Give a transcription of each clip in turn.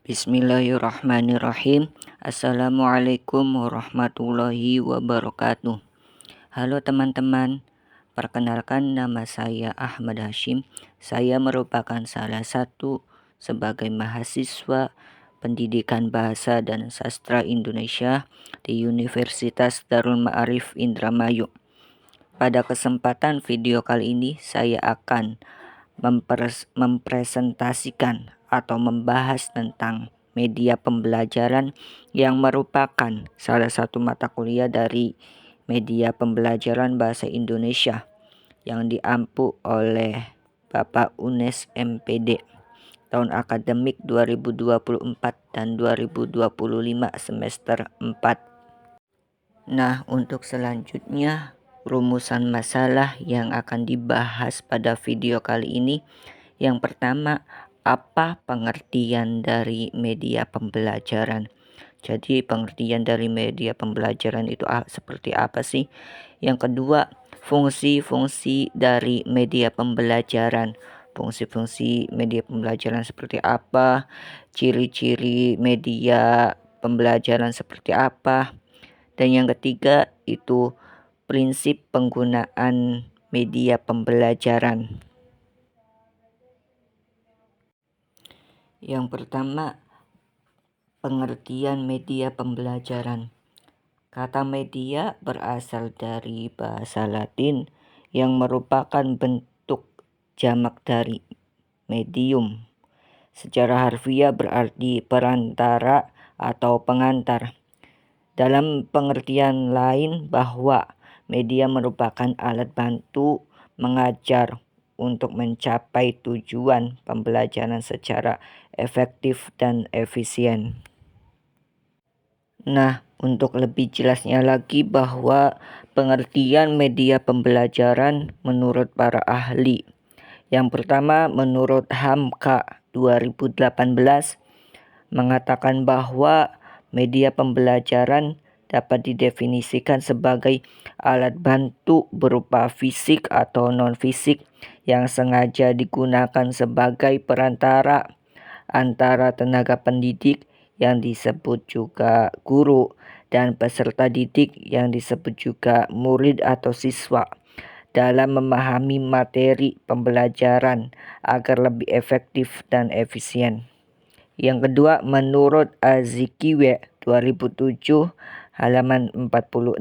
Bismillahirrahmanirrahim. Assalamualaikum warahmatullahi wabarakatuh. Halo teman-teman, perkenalkan nama saya Ahmad Hashim. Saya merupakan salah satu sebagai mahasiswa Pendidikan Bahasa dan Sastra Indonesia di Universitas Darul Ma'arif Indramayu. Pada kesempatan video kali ini saya akan mempresentasikan atau membahas tentang media pembelajaran yang merupakan salah satu mata kuliah dari media pembelajaran bahasa Indonesia yang diampu oleh Bapak Unes MPD tahun akademik 2024 dan 2025 semester 4. Nah, untuk selanjutnya rumusan masalah yang akan dibahas pada video kali ini. Yang pertama, apa pengertian dari media pembelajaran? Jadi pengertian dari media pembelajaran itu seperti apa sih? Yang kedua, fungsi-fungsi dari media pembelajaran. Fungsi-fungsi media pembelajaran seperti apa? Ciri-ciri media pembelajaran seperti apa? Dan yang ketiga itu prinsip penggunaan media pembelajaran. Yang pertama, pengertian media pembelajaran. Kata media berasal dari bahasa Latin yang merupakan bentuk jamak dari medium. Secara harfiah berarti perantara atau pengantar. Dalam pengertian lain bahwa media merupakan alat bantu mengajar untuk mencapai tujuan pembelajaran secara efektif dan efisien. Nah, untuk lebih jelasnya lagi bahwa pengertian media pembelajaran menurut para ahli. Yang pertama, menurut HAMKA 2018 mengatakan bahwa media pembelajaran dapat didefinisikan sebagai alat bantu berupa fisik atau non-fisik yang sengaja digunakan sebagai perantara antara tenaga pendidik yang disebut juga guru dan peserta didik yang disebut juga murid atau siswa dalam memahami materi pembelajaran agar lebih efektif dan efisien. Yang kedua, menurut Azikiwe 2007 halaman 46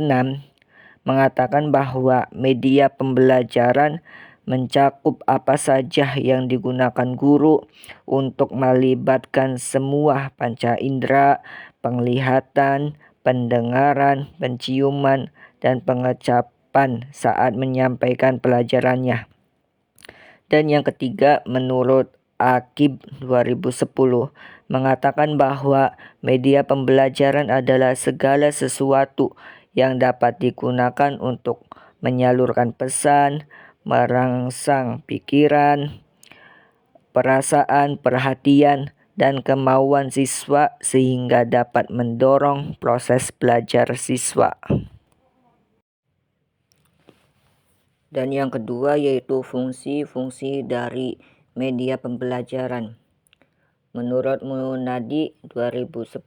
mengatakan bahwa media pembelajaran mencakup apa saja yang digunakan guru untuk melibatkan semua panca indera, penglihatan, pendengaran, penciuman, dan pengecapan saat menyampaikan pelajarannya. Dan yang ketiga, menurut Akib 2010 mengatakan bahwa media pembelajaran adalah segala sesuatu yang dapat digunakan untuk menyalurkan pesan, merangsang pikiran, perasaan, perhatian, dan kemauan siswa sehingga dapat mendorong proses belajar siswa. Dan yang kedua yaitu fungsi-fungsi dari media pembelajaran. Menurut Munadi 2010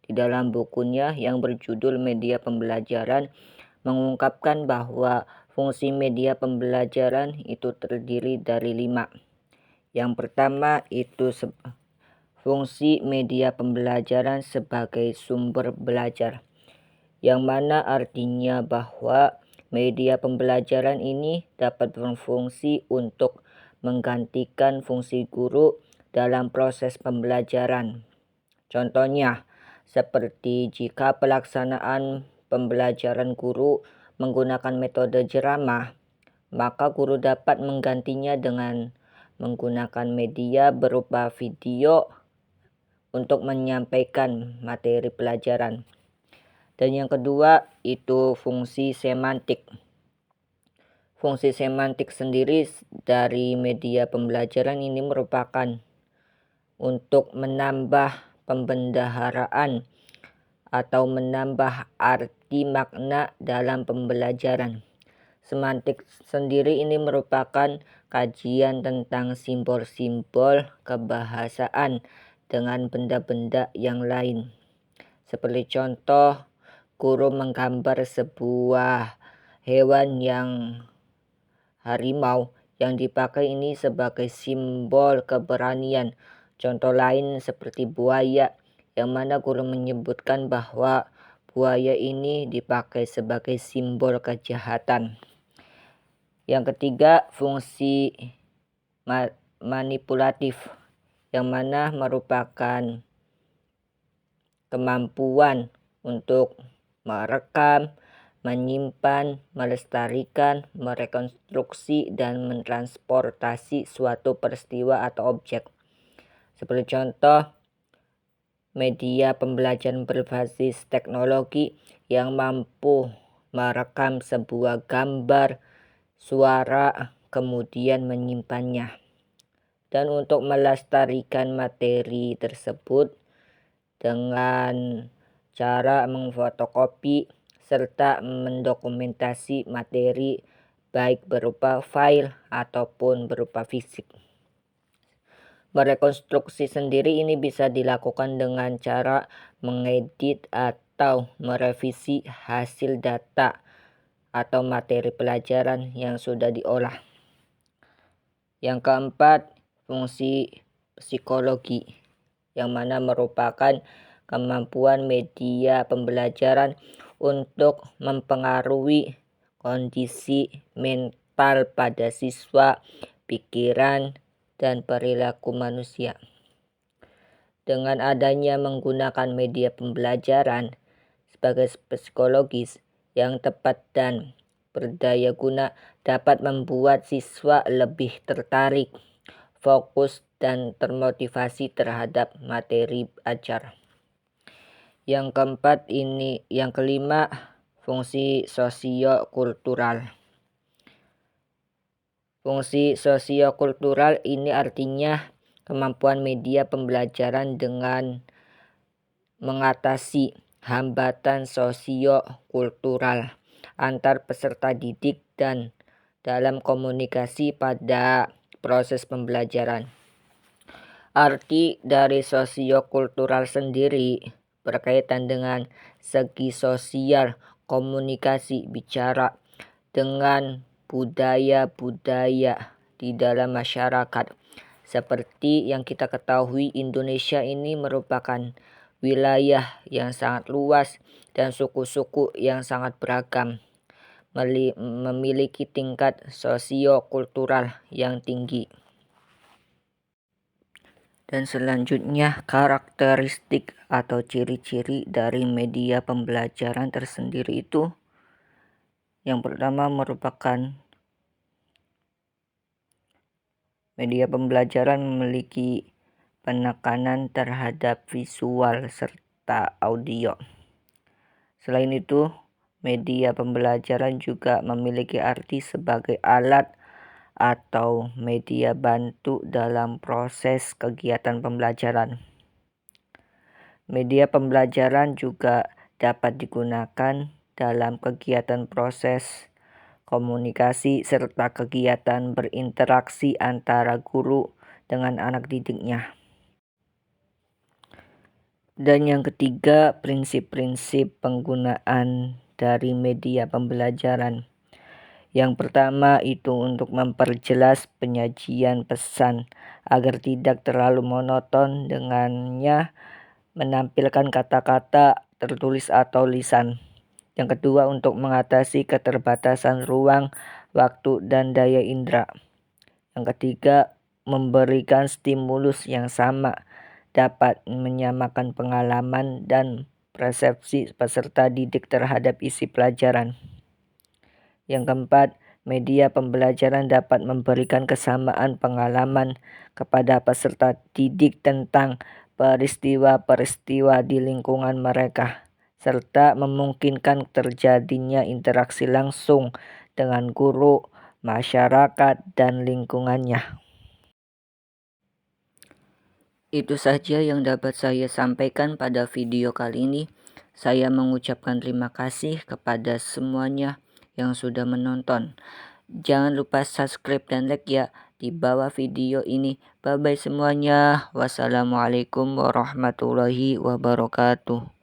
di dalam bukunya yang berjudul Media Pembelajaran mengungkapkan bahwa fungsi media pembelajaran itu terdiri dari 5. Yang pertama itu fungsi media pembelajaran sebagai sumber belajar, yang mana artinya bahwa media pembelajaran ini dapat berfungsi untuk menggantikan fungsi guru dalam proses pembelajaran. Contohnya, seperti jika pelaksanaan pembelajaran guru menggunakan metode jeramah, maka guru dapat menggantinya dengan menggunakan media berupa video untuk menyampaikan materi pelajaran. Dan yang kedua itu fungsi semantik. Fungsi semantik sendiri dari media pembelajaran ini merupakan untuk menambah pembendaharaan atau menambah arti makna dalam pembelajaran. Semantik sendiri ini merupakan kajian tentang simbol-simbol kebahasaan dengan benda-benda yang lain. Seperti contoh, guru menggambar sebuah hewan yang harimau yang dipakai ini sebagai simbol keberanian. Contoh lain seperti buaya, yang mana guru menyebutkan bahwa buaya ini dipakai sebagai simbol kejahatan. Yang ketiga, fungsi manipulatif, yang mana merupakan kemampuan untuk merekam, menyimpan, melestarikan, merekonstruksi, dan mentransportasi suatu peristiwa atau objek. Seperti contoh, media pembelajaran berbasis teknologi yang mampu merekam sebuah gambar, suara, kemudian menyimpannya. Dan untuk melestarikan materi tersebut dengan cara memfotokopi serta mendokumentasi materi baik berupa file ataupun berupa fisik. Merekonstruksi sendiri ini bisa dilakukan dengan cara mengedit atau merevisi hasil data atau materi pelajaran yang sudah diolah. Yang keempat, fungsi psikologi, yang mana merupakan kemampuan media pembelajaran untuk mempengaruhi kondisi mental pada siswa, pikiran, dan perilaku manusia. Dengan adanya menggunakan media pembelajaran sebagai psikologis yang tepat dan berdaya guna dapat membuat siswa lebih tertarik, fokus, dan termotivasi terhadap materi ajar. Yang kelima, fungsi sosiokultural. Fungsi sosiokultural ini artinya kemampuan media pembelajaran dengan mengatasi hambatan sosiokultural antar peserta didik dan dalam komunikasi pada proses pembelajaran. Arti dari sosiokultural sendiri berkaitan dengan segi sosial, komunikasi, bicara dengan budaya-budaya di dalam masyarakat. Seperti yang kita ketahui, Indonesia ini merupakan wilayah yang sangat luas dan suku-suku yang sangat beragam, memiliki tingkat sosiokultural yang tinggi. Dan selanjutnya, karakteristik atau ciri-ciri dari media pembelajaran tersendiri itu, yang pertama merupakan media pembelajaran memiliki penekanan terhadap visual serta audio. Selain itu, media pembelajaran juga memiliki arti sebagai alat atau media bantu dalam proses kegiatan pembelajaran. Media pembelajaran juga dapat digunakan dalam kegiatan proses komunikasi serta kegiatan berinteraksi antara guru dengan anak didiknya. Dan yang ketiga, prinsip-prinsip penggunaan dari media pembelajaran. Yang pertama itu untuk memperjelas penyajian pesan agar tidak terlalu monoton, dengannya menampilkan kata-kata tertulis atau lisan. Yang kedua, untuk mengatasi keterbatasan ruang, waktu, dan daya indera. Yang ketiga, memberikan stimulus yang sama, dapat menyamakan pengalaman dan persepsi peserta didik terhadap isi pelajaran. Yang keempat, media pembelajaran dapat memberikan kesamaan pengalaman kepada peserta didik tentang peristiwa-peristiwa di lingkungan mereka, serta memungkinkan terjadinya interaksi langsung dengan guru, masyarakat, dan lingkungannya. Itu saja yang dapat saya sampaikan pada video kali ini. Saya mengucapkan terima kasih kepada semuanya yang sudah menonton. Jangan lupa subscribe dan like ya. di bawah video ini. Bye bye semuanya. Wassalamualaikum warahmatullahi wabarakatuh.